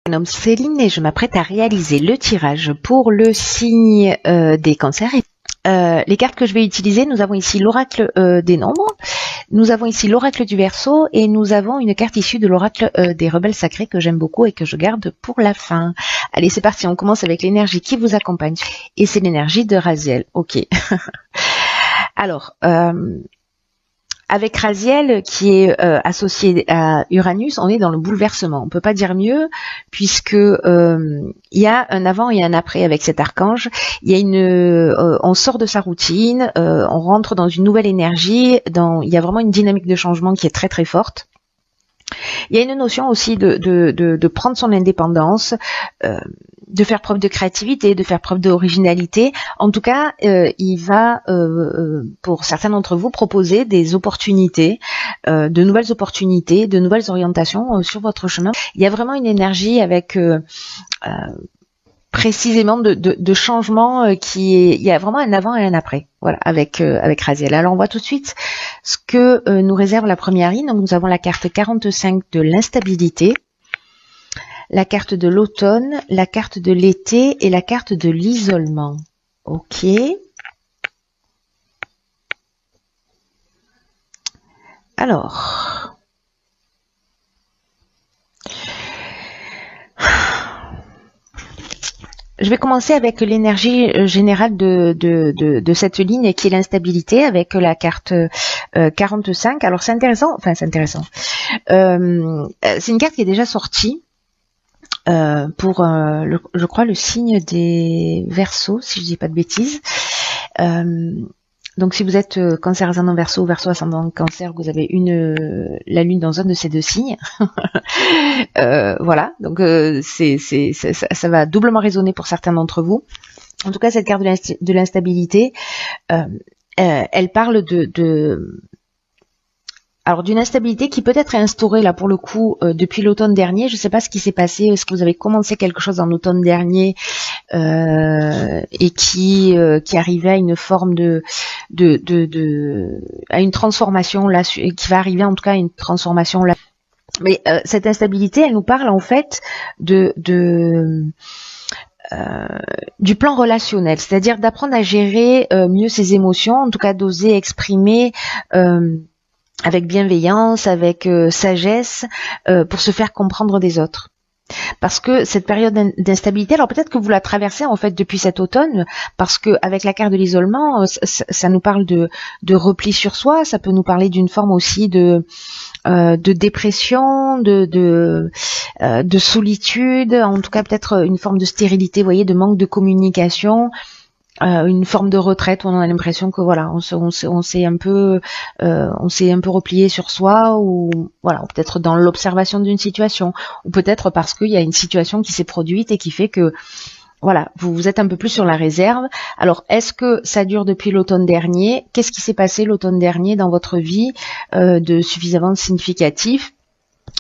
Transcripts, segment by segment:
Je me nomme Céline et je m'apprête à réaliser le tirage pour le signe des cancers. Les cartes que je vais utiliser, nous avons ici l'oracle des nombres, nous avons ici l'oracle du Verseau et nous avons une carte issue de l'oracle des rebelles sacrés que j'aime beaucoup et que je garde pour la fin. Allez, c'est parti, on commence avec l'énergie qui vous accompagne et c'est l'énergie de Raziel. Ok. Alors, avec Raziel qui est associé à Uranus, on est dans le bouleversement. On peut pas dire mieux puisque il y a un avant et un après avec cet archange. Il y a on sort de sa routine, on rentre dans une nouvelle énergie. Il y a vraiment une dynamique de changement qui est très très forte. Il y a une notion aussi de prendre son indépendance, de faire preuve de créativité, de faire preuve d'originalité. En tout cas, il va, pour certains d'entre vous, proposer des opportunités, de nouvelles opportunités, de nouvelles orientations sur votre chemin. Il y a vraiment une énergie avec précisément de changement il y a vraiment un avant et un après. Voilà, avec Raziel. Alors on voit tout de suite ce que nous réserve la première ligne. Donc nous avons la carte 45 de l'instabilité, la carte de l'automne, la carte de l'été et la carte de l'isolement. Ok. Alors, je vais commencer avec l'énergie générale de cette ligne qui est l'instabilité avec la carte 45. Alors c'est intéressant, c'est une carte qui est déjà sortie pour, je crois, le signe des Verseaux, si je dis pas de bêtises. Donc si vous êtes cancer ascendant Verseau ou Verseau ascendant cancer, vous avez la lune dans un de ces deux signes. Voilà, donc ça va doublement résonner pour certains d'entre vous. En tout cas, cette carte de l'instabilité, elle parle alors d'une instabilité qui peut être instaurée là pour le coup depuis l'automne dernier. Je ne sais pas ce qui s'est passé. Est-ce que vous avez commencé quelque chose en automne dernier et qui arrivait à une forme à une transformation là, qui va arriver en tout cas à une transformation là. Mais cette instabilité, elle nous parle en fait du plan relationnel, c'est-à-dire d'apprendre à gérer mieux ses émotions, en tout cas d'oser exprimer avec bienveillance, avec sagesse, pour se faire comprendre des autres. Parce que cette période d'instabilité, alors peut-être que vous la traversez en fait depuis cet automne, parce que avec la carte de l'isolement, ça nous parle de repli sur soi, ça peut nous parler d'une forme aussi de dépression, de solitude, en tout cas peut-être une forme de stérilité, vous voyez, de manque de communication. Une forme de retraite où on a l'impression que voilà, on s'est un peu replié sur soi, ou voilà, peut-être dans l'observation d'une situation, ou peut-être parce qu'il y a une situation qui s'est produite et qui fait que voilà, vous êtes un peu plus sur la réserve. Alors, est-ce que ça dure depuis l'automne dernier? Qu'est-ce qui s'est passé l'automne dernier dans votre vie de suffisamment significatif?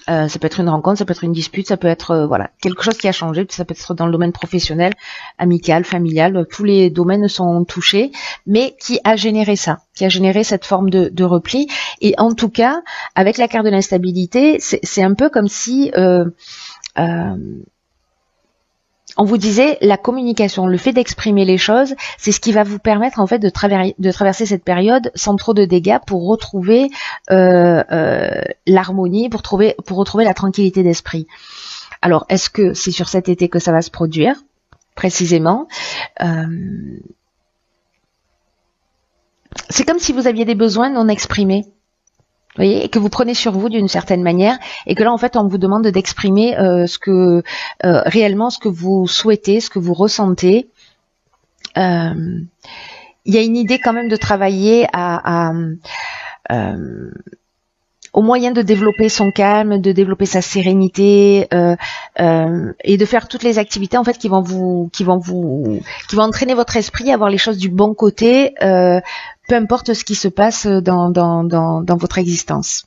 Ça peut être une rencontre, ça peut être une dispute, ça peut être voilà, quelque chose qui a changé, ça peut être dans le domaine professionnel, amical, familial, tous les domaines sont touchés, mais qui a généré ça, qui a généré cette forme de repli. Et en tout cas, avec la carte de l'instabilité, c'est un peu comme si on vous disait la communication, le fait d'exprimer les choses, c'est ce qui va vous permettre en fait de traverser cette période sans trop de dégâts pour retrouver l'harmonie, pour retrouver la tranquillité d'esprit. Alors, est-ce que c'est sur cet été que ça va se produire précisément? C'est comme si vous aviez des besoins non exprimés. Vous voyez, et que vous prenez sur vous d'une certaine manière, et que là en fait on vous demande d'exprimer réellement ce que vous souhaitez, ce que vous ressentez. Il y a une idée quand même de travailler au moyen de développer son calme, de développer sa sérénité, et de faire toutes les activités en fait qui vont entraîner votre esprit à voir les choses du bon côté. Peu importe ce qui se passe dans votre existence.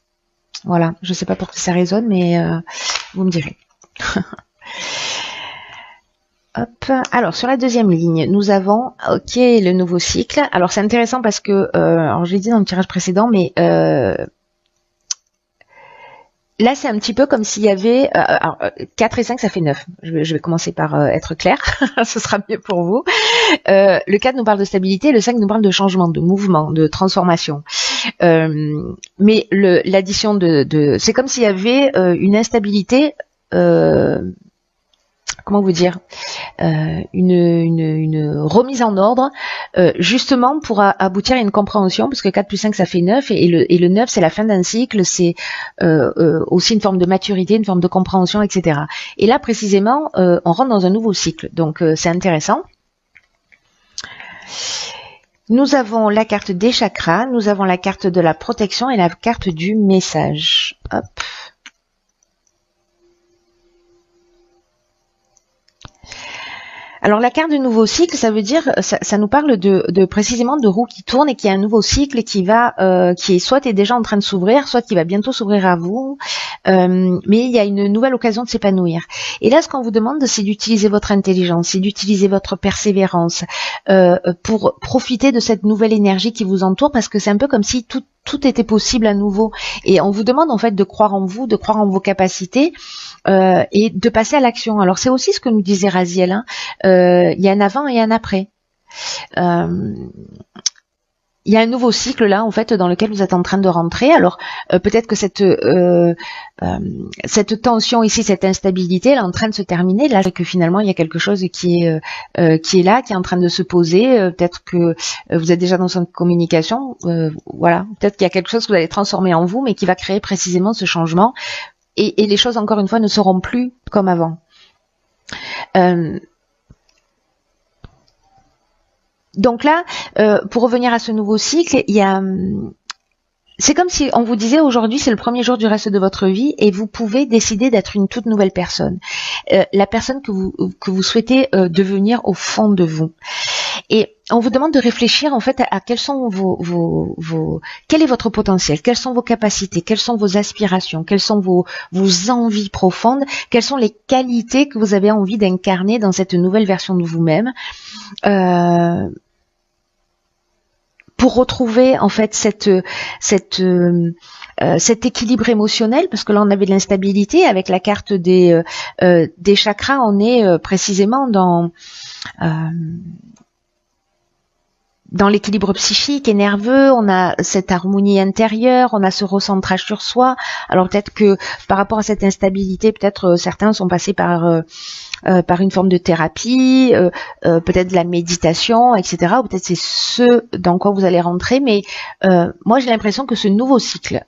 Voilà, je sais pas pour que ça résonne, mais vous me direz. Hop. Alors sur la deuxième ligne, nous avons le nouveau cycle. Alors c'est intéressant parce que, alors je l'ai dit dans le tirage précédent, mais là, c'est un petit peu comme s'il y avait... 4 et 5, ça fait 9. Je vais commencer par être clair. Ce sera mieux pour vous. Le 4 nous parle de stabilité, le 5 nous parle de changement, de mouvement, de transformation. Mais l'addition c'est comme s'il y avait une instabilité... comment vous dire, une remise en ordre, justement pour aboutir à une compréhension, parce que 4 plus 5 ça fait 9, et le 9 c'est la fin d'un cycle, c'est aussi une forme de maturité, une forme de compréhension, etc. Et là précisément, on rentre dans un nouveau cycle, donc c'est intéressant. Nous avons la carte des chakras, nous avons la carte de la protection et la carte du message. Hop. Alors la carte du nouveau cycle, ça veut dire, ça nous parle de précisément de roue qui tourne et qui a un nouveau cycle et qui est soit est déjà en train de s'ouvrir, soit qui va bientôt s'ouvrir à vous, mais il y a une nouvelle occasion de s'épanouir. Et là, ce qu'on vous demande, c'est d'utiliser votre intelligence, c'est d'utiliser votre persévérance pour profiter de cette nouvelle énergie qui vous entoure, parce que c'est un peu comme si tout était possible à nouveau. Et on vous demande en fait de croire en vous, de croire en vos capacités et de passer à l'action. Alors c'est aussi ce que nous disait Raziel, hein. Il y a un avant et un après. Il y a un nouveau cycle là en fait dans lequel vous êtes en train de rentrer. Alors peut-être que cette tension ici, cette instabilité, elle est en train de se terminer. Là, que finalement il y a quelque chose qui est là, qui est en train de se poser. Peut-être que vous êtes déjà dans une communication. Voilà, peut-être qu'il y a quelque chose que vous allez transformer en vous, mais qui va créer précisément ce changement. Et les choses encore une fois ne seront plus comme avant. Donc là, pour revenir à ce nouveau cycle, c'est comme si on vous disait aujourd'hui c'est le premier jour du reste de votre vie et vous pouvez décider d'être une toute nouvelle personne, la personne que vous souhaitez devenir au fond de vous. Et on vous demande de réfléchir en fait à quels sont quel est votre potentiel, quelles sont vos capacités, quelles sont vos aspirations, quelles sont vos envies profondes, quelles sont les qualités que vous avez envie d'incarner dans cette nouvelle version de vous-même. Pour retrouver en fait cet équilibre émotionnel, parce que là on avait de l'instabilité avec la carte des chakras, on est précisément dans l'équilibre psychique et nerveux, on a cette harmonie intérieure, on a ce recentrage sur soi. Alors peut-être que par rapport à cette instabilité, peut-être certains sont passés par une forme de thérapie, peut-être de la méditation, etc. Ou peut-être c'est ce dans quoi vous allez rentrer. Mais moi j'ai l'impression que ce nouveau cycle,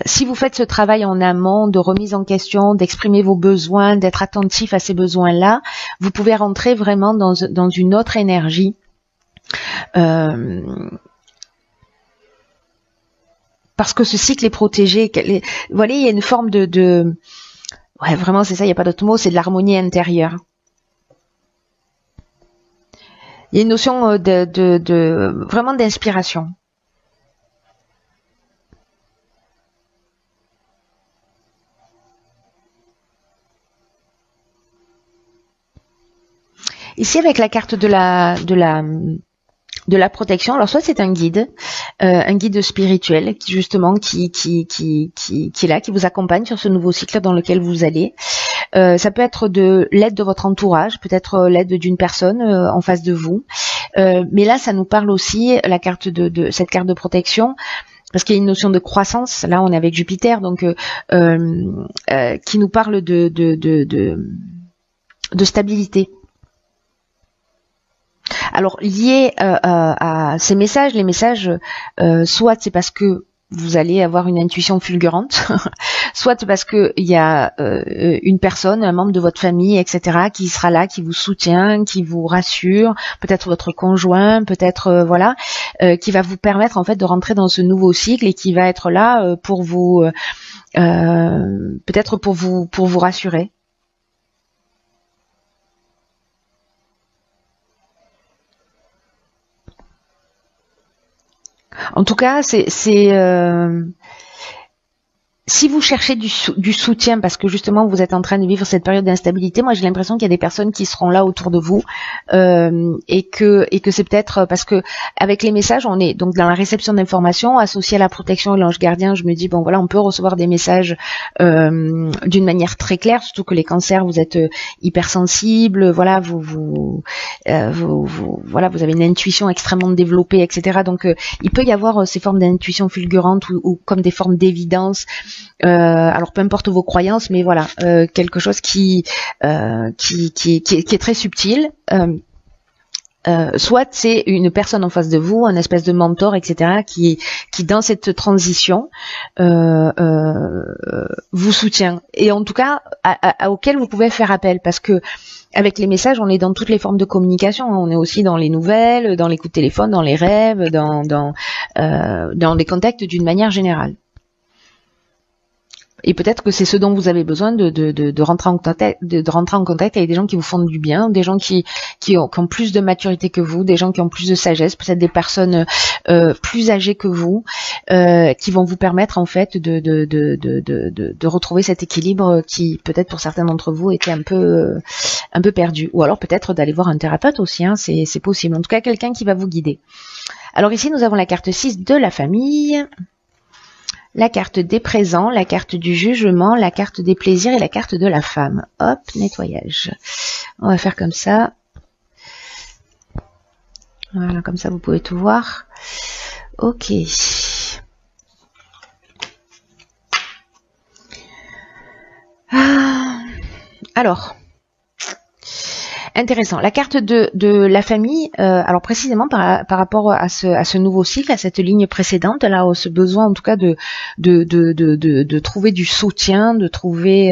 si vous faites ce travail en amont de remise en question, d'exprimer vos besoins, d'être attentif à ces besoins-là, vous pouvez rentrer vraiment dans une autre énergie. Parce que ce cycle est protégé. Vous voyez, il y a une forme de ouais, vraiment, c'est ça, il n'y a pas d'autre mot, c'est de l'harmonie intérieure. Il y a une notion vraiment d'inspiration. Ici, avec la carte de la protection, alors soit c'est un guide spirituel qui justement qui est là, qui vous accompagne sur ce nouveau cycle dans lequel vous allez. Ça peut être de l'aide de votre entourage, peut-être l'aide d'une personne en face de vous. Mais là, ça nous parle aussi la carte de cette carte de protection. Parce qu'il y a une notion de croissance. Là, on est avec Jupiter, donc qui nous parle de stabilité. Alors lié à ces messages, les messages, soit c'est parce que vous allez avoir une intuition fulgurante, soit parce que il y a une personne, un membre de votre famille, etc., qui sera là, qui vous soutient, qui vous rassure, peut-être votre conjoint, peut-être voilà, qui va vous permettre en fait de rentrer dans ce nouveau cycle et qui va être là pour vous, peut-être pour vous rassurer. En tout cas, c'est si vous cherchez du soutien parce que justement vous êtes en train de vivre cette période d'instabilité, moi j'ai l'impression qu'il y a des personnes qui seront là autour de vous et que c'est peut-être parce que avec les messages on est donc dans la réception d'informations associée à la protection et l'ange gardien. Je me dis bon voilà, on peut recevoir des messages d'une manière très claire, surtout que les cancers vous êtes hypersensibles, voilà vous voilà vous avez une intuition extrêmement développée, etc. Donc il peut y avoir ces formes d'intuition fulgurante ou comme des formes d'évidence. Alors peu importe vos croyances, mais voilà, quelque chose qui est très subtil. Soit c'est une personne en face de vous, un espèce de mentor, etc., qui dans cette transition vous soutient, et en tout cas auquel vous pouvez faire appel, parce que avec les messages, on est dans toutes les formes de communication. On est aussi dans les nouvelles, dans les coups de téléphone, dans les rêves, dans les contacts d'une manière générale. Et peut-être que c'est ce dont vous avez besoin de rentrer en contact avec des gens qui vous font du bien, des gens qui ont plus de maturité que vous, des gens qui ont plus de sagesse, peut-être des personnes plus âgées que vous, qui vont vous permettre en fait de retrouver cet équilibre qui peut-être pour certains d'entre vous était un peu perdu. Ou alors peut-être d'aller voir un thérapeute aussi, hein, c'est possible. En tout cas, quelqu'un qui va vous guider. Alors ici, nous avons la carte 6 de la famille, la carte des présents, la carte du jugement, la carte des plaisirs et la carte de la femme. Hop, nettoyage. On va faire comme ça. Voilà, comme ça vous pouvez tout voir. Ok. Alors, intéressant. La carte de la famille, alors précisément par rapport à ce nouveau cycle, à cette ligne précédente, là, ce besoin en tout cas de trouver du soutien, de trouver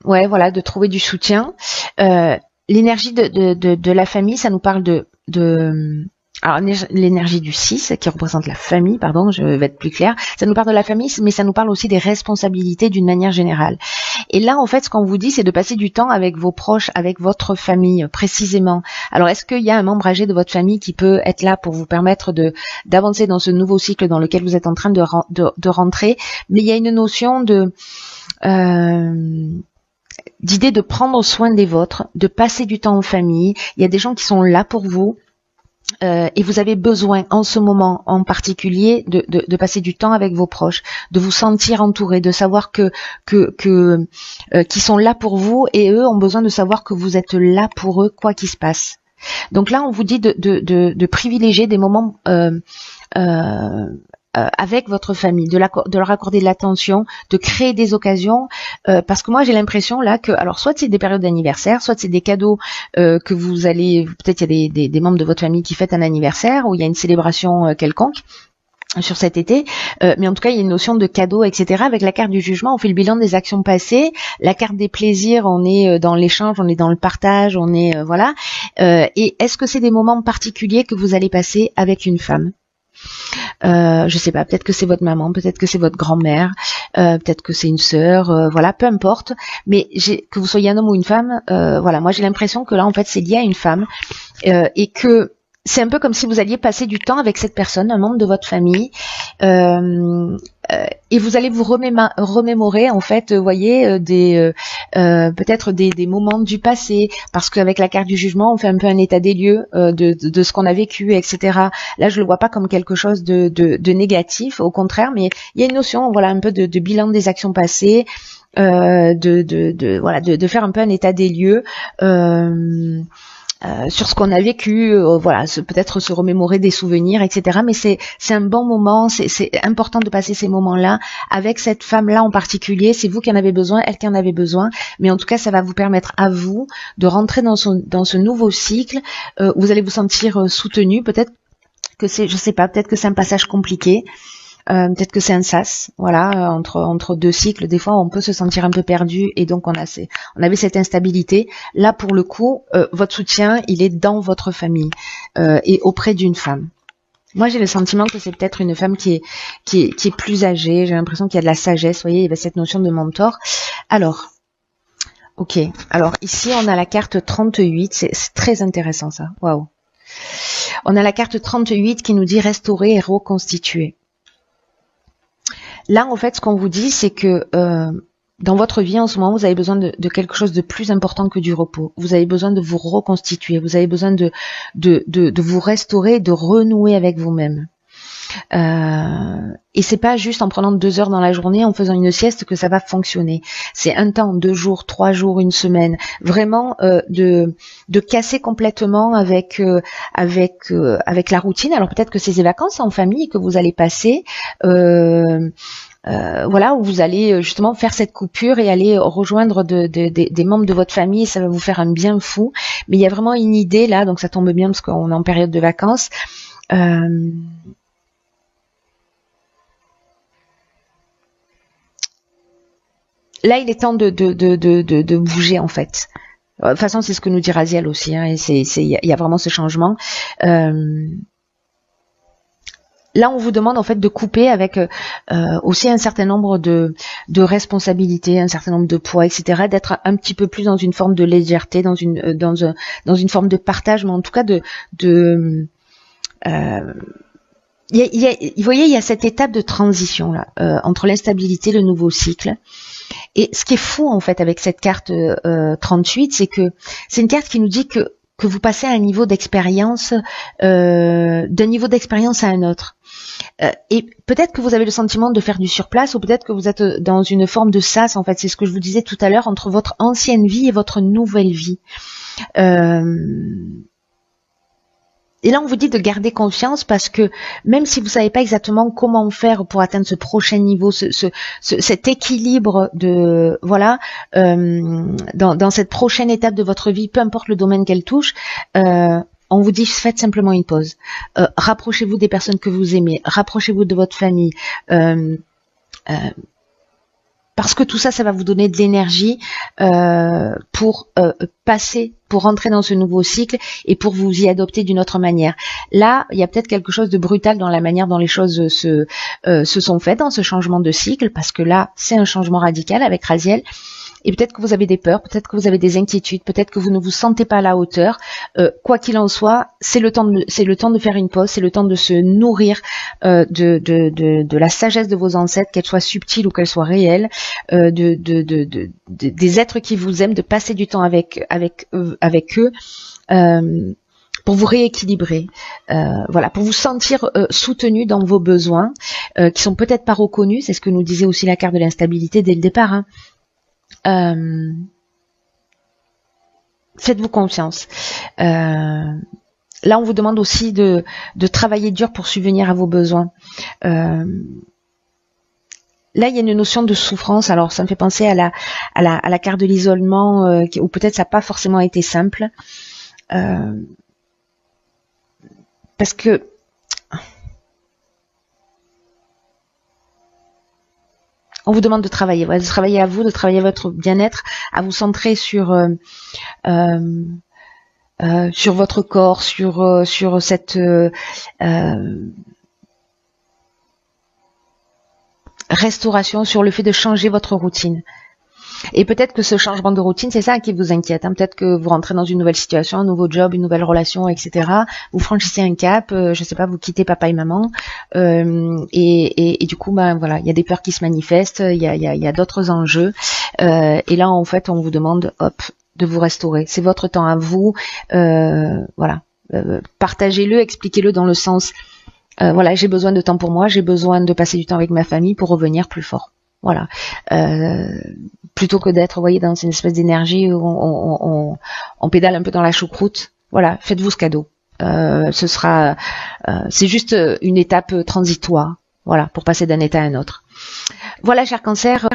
ouais voilà, de trouver du soutien. L'énergie de la famille, ça nous parle alors l'énergie du 6 qui représente la famille, pardon, je vais être plus claire, ça nous parle de la famille, mais ça nous parle aussi des responsabilités d'une manière générale. Et là, en fait, ce qu'on vous dit, c'est de passer du temps avec vos proches, avec votre famille, précisément. Alors, est-ce qu'il y a un membre âgé de votre famille qui peut être là pour vous permettre d'avancer dans ce nouveau cycle dans lequel vous êtes en train de rentrer? Mais il y a une notion d'idée de prendre soin des vôtres, de passer du temps en famille. Il y a des gens qui sont là pour vous. Et vous avez besoin en ce moment en particulier de passer du temps avec vos proches, de vous sentir entouré, de savoir qu'ils sont là pour vous, et eux ont besoin de savoir que vous êtes là pour eux quoi qu'il se passe. Donc là on vous dit de privilégier des moments avec votre famille, de leur accorder de l'attention, de créer des occasions, parce que moi j'ai l'impression là que, alors soit c'est des périodes d'anniversaire, soit c'est des cadeaux que vous allez, peut-être il y a des membres de votre famille qui fêtent un anniversaire ou il y a une célébration quelconque sur cet été, mais en tout cas il y a une notion de cadeau, etc. Avec la carte du jugement, on fait le bilan des actions passées. La carte des plaisirs, on est dans l'échange, on est dans le partage, on est voilà. Et est-ce que c'est des moments particuliers que vous allez passer avec une femme? Je sais pas, peut-être que c'est votre maman, peut-être que c'est votre grand-mère, peut-être que c'est une sœur, voilà, peu importe. Mais que vous soyez un homme ou une femme, voilà, moi j'ai l'impression que là en fait c'est lié à une femme et que c'est un peu comme si vous alliez passer du temps avec cette personne, un membre de votre famille, et vous allez vous remémorer en fait, vous voyez, peut-être des moments du passé, parce qu'avec la carte du jugement, on fait un peu un état des lieux de ce qu'on a vécu, etc. Là, je le vois pas comme quelque chose de négatif, au contraire, mais il y a une notion, voilà, un peu de bilan des actions passées, voilà, de faire un peu un état des lieux. Sur ce qu'on a vécu, voilà, peut-être se remémorer des souvenirs, etc. Mais c'est un bon moment, c'est important de passer ces moments-là avec cette femme-là en particulier. C'est vous qui en avez besoin, elle qui en avait besoin. Mais en tout cas, ça va vous permettre à vous de rentrer dans ce nouveau cycle où vous allez vous sentir soutenu. Peut-être que je sais pas, peut-être que c'est un passage compliqué. Peut-être que c'est un sas, voilà, entre deux cycles, des fois on peut se sentir un peu perdu et donc on avait cette instabilité. Là pour le coup, votre soutien il est dans votre famille et auprès d'une femme. Moi j'ai le sentiment que c'est peut-être une femme qui est plus âgée, j'ai l'impression qu'il y a de la sagesse, vous voyez, il y a cette notion de mentor. Alors, ok, alors ici on a la carte 38, c'est très intéressant ça, waouh. On a la carte 38 qui nous dit restaurer et reconstituer. Là, en fait, ce qu'on vous dit, c'est que dans votre vie en ce moment, vous avez besoin de quelque chose de plus important que du repos. Vous avez besoin de vous reconstituer. Vous avez besoin de vous restaurer, de renouer avec vous-même. Et c'est pas juste en prenant 2 heures dans la journée, en faisant une sieste que ça va fonctionner. C'est un temps, 2 jours, 3 jours, une semaine, vraiment de casser complètement avec la routine. Alors peut-être que c'est des vacances en famille que vous allez passer. Voilà, où vous allez justement faire cette coupure et aller rejoindre des membres de votre famille, et ça va vous faire un bien fou. Mais il y a vraiment une idée là, donc ça tombe bien parce qu'on est en période de vacances. Là, il est temps de bouger en fait. De toute façon, c'est ce que nous dit Raziel aussi, hein, et il y a vraiment ce changement. Là, on vous demande en fait de couper avec aussi un certain nombre de responsabilités, un certain nombre de poids, etc. D'être un petit peu plus dans une forme de légèreté, dans une forme de partage, mais en tout cas vous voyez, il y a cette étape de transition là entre l'instabilité et le nouveau cycle. Et ce qui est fou en fait avec cette carte 38, c'est que c'est une carte qui nous dit que vous passez à un niveau d'expérience, d'un niveau d'expérience à un autre. Et peut-être que vous avez le sentiment de faire du surplace, ou peut-être que vous êtes dans une forme de sas, en fait, c'est ce que je vous disais tout à l'heure, entre votre ancienne vie et votre nouvelle vie. Et là, on vous dit de garder confiance parce que même si vous savez pas exactement comment faire pour atteindre ce prochain niveau, cet équilibre de voilà, dans cette prochaine étape de votre vie, peu importe le domaine qu'elle touche, on vous dit faites simplement une pause. Rapprochez-vous des personnes que vous aimez, rapprochez-vous de votre famille. Parce que tout ça, ça va vous donner de l'énergie pour rentrer dans ce nouveau cycle et pour vous y adopter d'une autre manière. Là, il y a peut-être quelque chose de brutal dans la manière dont les choses se sont faites dans ce changement de cycle, parce que là, c'est un changement radical avec Raziel. Et peut-être que vous avez des peurs, peut-être que vous avez des inquiétudes, peut-être que vous ne vous sentez pas à la hauteur. Quoi qu'il en soit, c'est le temps de faire une pause, c'est le temps de se nourrir de la sagesse de vos ancêtres, qu'elle soit subtile ou qu'elle soit réelle, des êtres qui vous aiment, de passer du temps avec eux. Pour vous rééquilibrer, voilà, pour vous sentir soutenu dans vos besoins, qui sont peut-être pas reconnus. C'est ce que nous disait aussi la carte de l'instabilité dès le départ, hein. Faites-vous confiance. Là, on vous demande aussi de travailler dur pour subvenir à vos besoins. Là, il y a une notion de souffrance. Alors, ça me fait penser à la carte de l'isolement, où peut-être ça n'a pas forcément été simple. Parce que on vous demande de travailler, voilà, de travailler à vous, de travailler à votre bien-être, à vous centrer sur votre corps, sur cette restauration, sur le fait de changer votre routine. Et peut-être que ce changement de routine, c'est ça qui vous inquiète, hein. Peut-être que vous rentrez dans une nouvelle situation, un nouveau job, une nouvelle relation, etc. Vous franchissez un cap, je sais pas, vous quittez papa et maman, et du coup, ben voilà, il y a des peurs qui se manifestent, il y a d'autres enjeux, et là, en fait, on vous demande, hop, de vous restaurer. C'est votre temps à vous, voilà, partagez-le, expliquez-le dans le sens, voilà, j'ai besoin de temps pour moi, j'ai besoin de passer du temps avec ma famille pour revenir plus fort. Voilà, plutôt que d'être, vous voyez, dans une espèce d'énergie où on pédale un peu dans la choucroute. Voilà, faites-vous ce cadeau. C'est juste une étape transitoire, voilà, pour passer d'un état à un autre. Voilà, cher Cancer.